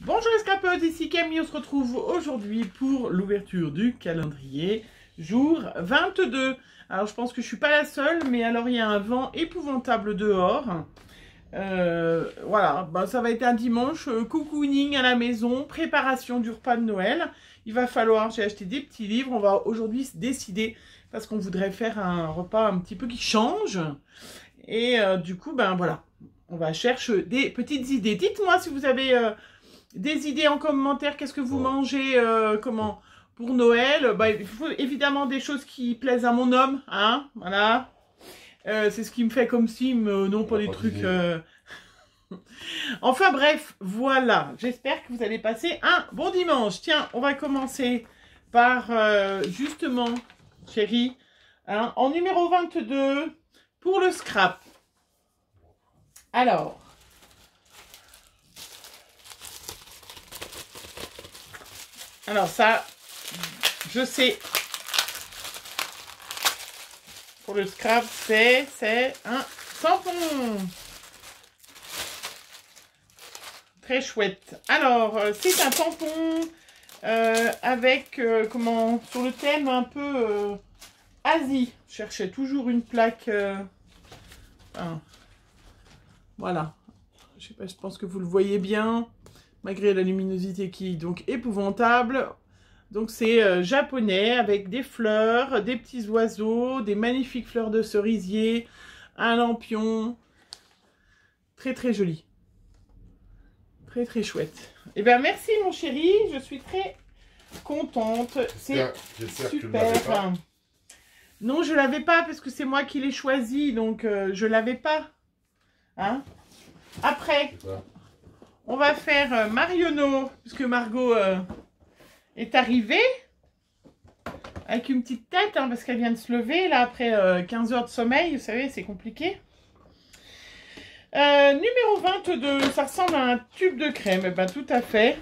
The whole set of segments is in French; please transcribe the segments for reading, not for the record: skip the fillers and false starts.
Bonjour les scrapeuses, ici Camille, on se retrouve aujourd'hui pour l'ouverture du calendrier, jour 22. Alors je pense que je suis pas la seule, mais alors il y a un vent épouvantable dehors. Voilà, ben, ça va être un dimanche, cocooning à la maison, préparation du repas de Noël. Il va falloir, j'ai acheté des petits livres, on va aujourd'hui se décider parce qu'on voudrait faire un repas un petit peu qui change. Et du coup, ben voilà, on va chercher des petites idées. Dites-moi si vous avez des idées en commentaire, qu'est-ce que vous mangez pour Noël. Bah, il faut évidemment des choses qui plaisent à mon homme, hein, voilà. C'est ce qui me fait comme si, non pas des trucs... Enfin bref, voilà. J'espère que vous allez passer un bon dimanche. Tiens, on va commencer par, justement, chérie, hein, en numéro 22, pour le scrap. Alors... Alors ça, je sais, pour le scrap, c'est un tampon. Très chouette. Alors, c'est un tampon avec, sur le thème un peu Asie. Je cherchais toujours une plaque. Voilà. Je sais pas, je pense que vous le voyez bien. Malgré la luminosité qui est donc épouvantable. Donc c'est japonais avec des fleurs, des petits oiseaux, des magnifiques fleurs de cerisier, un lampion. Très très joli. Très très chouette. Eh bien merci mon chéri, je suis très contente. C'est super. Non, je l'avais pas parce que c'est moi qui l'ai choisi, donc je l'avais pas. Hein? Après... On va faire Marionneau, puisque Margot est arrivée. Avec une petite tête, hein, parce qu'elle vient de se lever, là, après 15 heures de sommeil, vous savez, c'est compliqué. Numéro 22, ça ressemble à un tube de crème. Eh ben, tout à fait.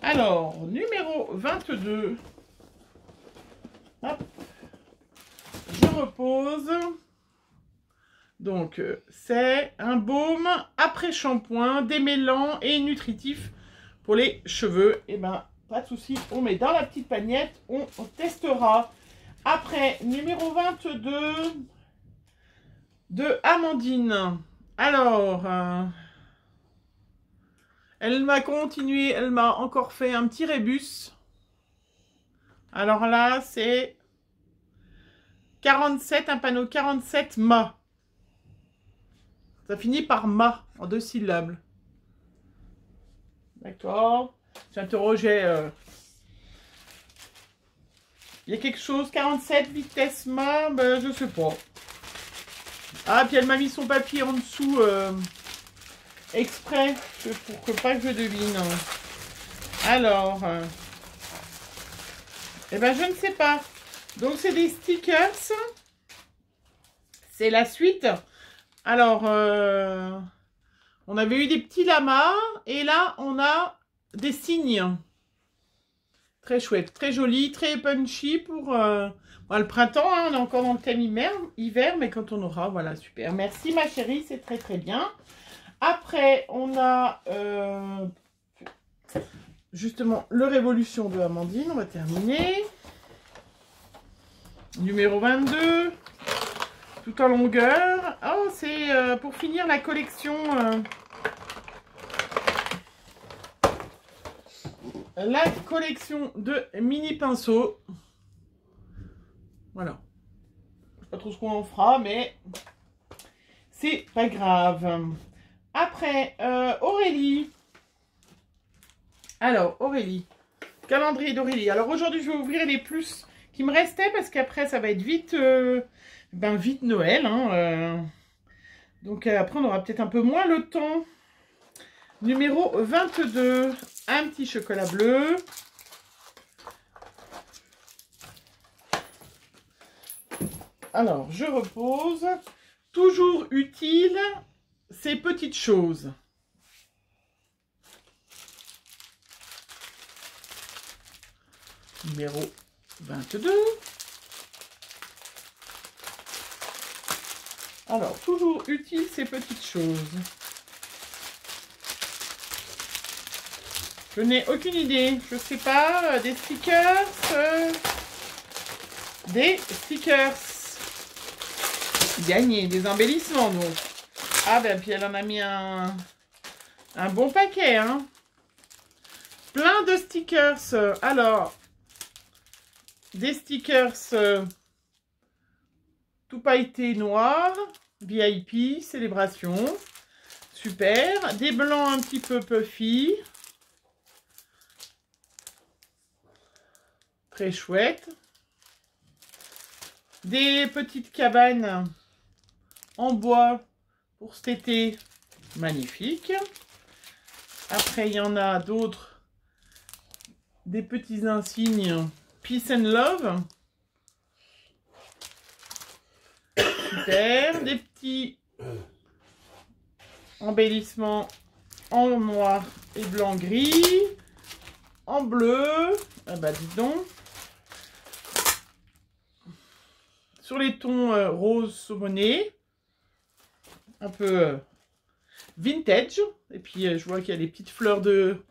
Alors, numéro 22. Hop. Je repose. Donc, c'est un baume après shampoing, démêlant et nutritif pour les cheveux. Et ben, pas de souci, on met dans la petite pagnette, on testera. Après, numéro 22 de Amandine. Alors, elle m'a continué, elle m'a encore fait un petit rébus. Alors là, c'est 47, un panneau 47 mâts. Ça finit par mât, en 2 syllabes. D'accord. J'interrogeais... Il y a quelque chose, 47, vitesse mât, ben, je sais pas. Ah, puis elle m'a mis son papier en dessous, exprès, pour que pas que je devine. Alors... eh ben, je ne sais pas. Donc, c'est des stickers. C'est la suite. Alors, on avait eu des petits lamas. Et là, on a des cygnes. Très chouette, très joli, très punchy pour le printemps. Hein, on est encore dans le thème hiver, mais quand on aura, voilà, super. Merci ma chérie, c'est très très bien. Après, on a justement le Révolution de Amandine. On va terminer. Numéro 22. Tout en longueur. Oh, c'est pour finir la collection. La collection de mini pinceaux. Voilà. Je sais pas trop ce qu'on en fera, mais c'est pas grave. Après, Aurélie. Alors, Aurélie. Calendrier d'Aurélie. Alors aujourd'hui, je vais ouvrir les plus qui me restaient parce qu'après, ça va être vite, vite Noël. Hein, donc après, on aura peut-être un peu moins le temps. Numéro 22, un petit chocolat bleu. Alors, je repose. Toujours utile, ces petites choses. Numéro 22. Alors, toujours utile ces petites choses. Je n'ai aucune idée. Je sais pas. Des stickers. Des stickers. Gagné. Des embellissements, donc. Ah, ben, puis elle en a mis un bon paquet, hein. Plein de stickers. Alors, des stickers tout pailleté noir. VIP, célébration. Super. Des blancs un petit peu puffy. Très chouette. Des petites cabanes en bois pour cet été. Magnifique. Après, il y en a d'autres. Des petits insignes Peace and Love. Super. Des petits embellissements en noir et blanc gris. En bleu. Ah bah dis donc. Sur les tons rose saumoné. Un peu vintage. Et puis je vois qu'il y a des petites fleurs de...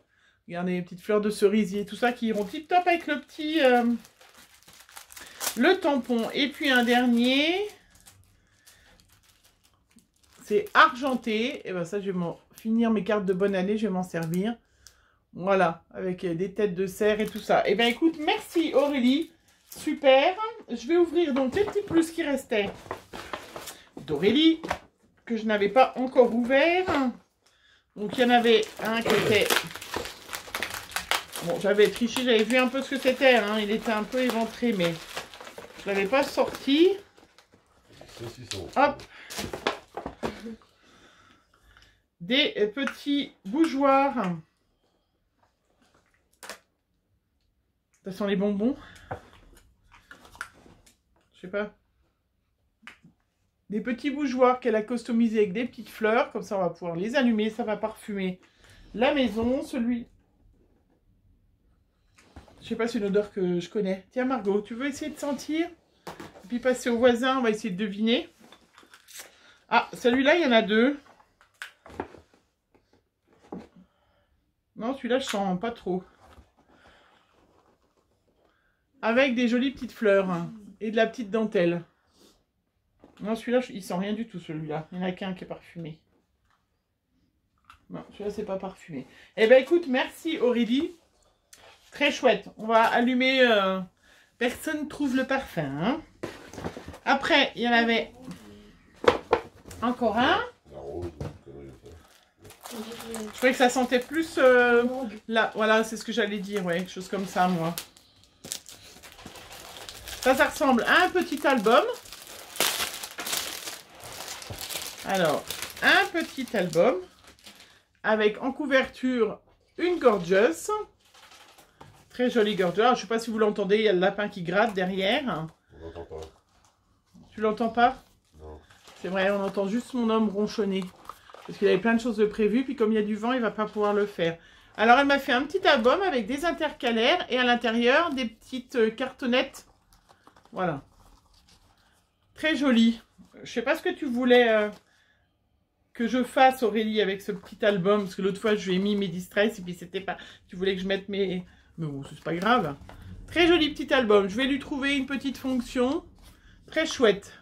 Regardez, les petites fleurs de cerisier, tout ça qui iront tip top avec le petit... le tampon. Et puis un dernier. C'est argenté. Et ben ça, je vais finir mes cartes de bonne année. Je vais m'en servir. Voilà, avec des têtes de cerf et tout ça. Et bien écoute, merci Aurélie. Super. Je vais ouvrir donc les petits plus qui restaient d'Aurélie, que je n'avais pas encore ouvert. Donc il y en avait un qui était... Bon, j'avais triché, j'avais vu un peu ce que c'était. Hein. Il était un peu éventré, mais je ne l'avais pas sorti. Hop. Des petits bougeoirs. Ça sent les bonbons. Je sais pas. Des petits bougeoirs qu'elle a customisés avec des petites fleurs. Comme ça, on va pouvoir les allumer. Ça va parfumer la maison. Celui... Je sais pas, c'est une odeur que je connais. Tiens, Margot, tu veux essayer de sentir? Et puis passer au voisin, on va essayer de deviner. Ah, celui-là, il y en a deux. Non, celui-là, je sens pas trop. Avec des jolies petites fleurs. Hein, et de la petite dentelle. Non, celui-là, il sent rien du tout, celui-là. Il n'y en a qu'un qui est parfumé. Non, celui-là, c'est pas parfumé. Eh ben, écoute, merci Aurélie. Très chouette. On va allumer... Personne trouve le parfum. Hein. Après, il y en avait encore un. Je trouvais que ça sentait plus... là, voilà, c'est ce que j'allais dire. Ouais, quelque chose comme ça, moi. Ça ressemble à un petit album. Alors, un petit album. Avec en couverture une gorgeous. Très jolie gorgeous. Alors, je ne sais pas si vous l'entendez, il y a le lapin qui gratte derrière. On n'entend pas. Tu l'entends pas? Non. C'est vrai, on entend juste mon homme ronchonner. Parce qu'il avait plein de choses de prévues, puis comme il y a du vent, il ne va pas pouvoir le faire. Alors, elle m'a fait un petit album avec des intercalaires et à l'intérieur, des petites cartonnettes. Voilà. Très joli. Je ne sais pas ce que tu voulais que je fasse, Aurélie, avec ce petit album. Parce que l'autre fois, je lui ai mis mes distress et puis c'était pas... Tu voulais que je mette mes... Mais bon, c'est pas grave. Très joli petit album. Je vais lui trouver une petite fonction. Très chouette.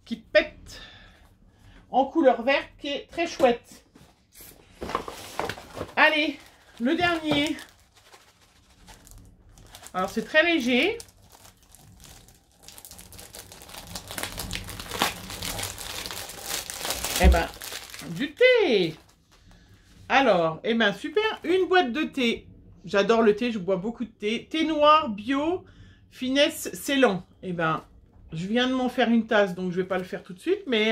Qui pète en couleur verte, qui est très chouette. Allez, le dernier. Alors, c'est très léger. Eh ben, du thé. Alors, eh ben, super. Une boîte de thé. J'adore le thé, je bois beaucoup de thé. Thé noir, bio, finesse, Ceylan. Eh ben, je viens de m'en faire une tasse, donc je vais pas le faire tout de suite, mais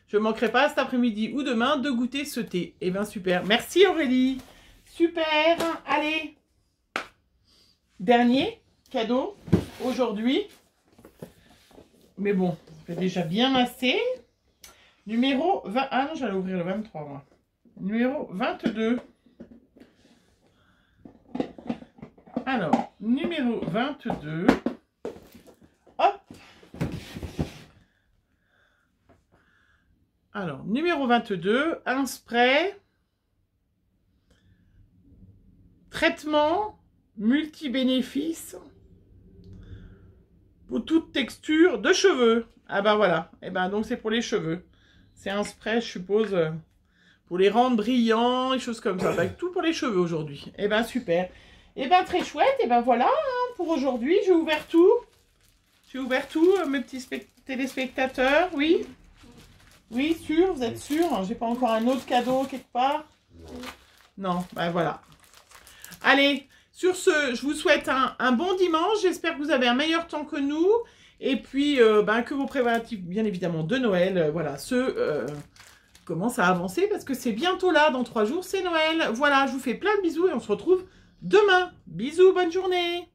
je ne manquerai pas cet après-midi ou demain de goûter ce thé. Eh ben, super. Merci Aurélie. Super. Allez. Dernier cadeau aujourd'hui. Mais bon, ça fait déjà bien assez. Numéro 20. Ah non, j'allais ouvrir le 23, moi. Numéro 22. Alors, numéro 22. Hop. Alors, numéro 22, un spray. Traitement multi-bénéfices pour toute texture de cheveux. Ah ben voilà, et ben donc c'est pour les cheveux. C'est un spray, je suppose, pour les rendre brillants, et choses comme ça. Ben, tout pour les cheveux aujourd'hui. Et ben super. Et ben très chouette, et ben voilà hein, pour aujourd'hui. J'ai ouvert tout. J'ai ouvert tout, mes petits téléspectateurs, oui. Oui, sûr, vous êtes sûr? J'ai pas encore un autre cadeau quelque part? Non, ben voilà. Allez, sur ce, je vous souhaite un bon dimanche. J'espère que vous avez un meilleur temps que nous. Et puis, que vos préparatifs, bien évidemment, de Noël, voilà, commencent à avancer parce que c'est bientôt là, dans 3 jours, c'est Noël. Voilà, je vous fais plein de bisous et on se retrouve demain. Bisous, bonne journée.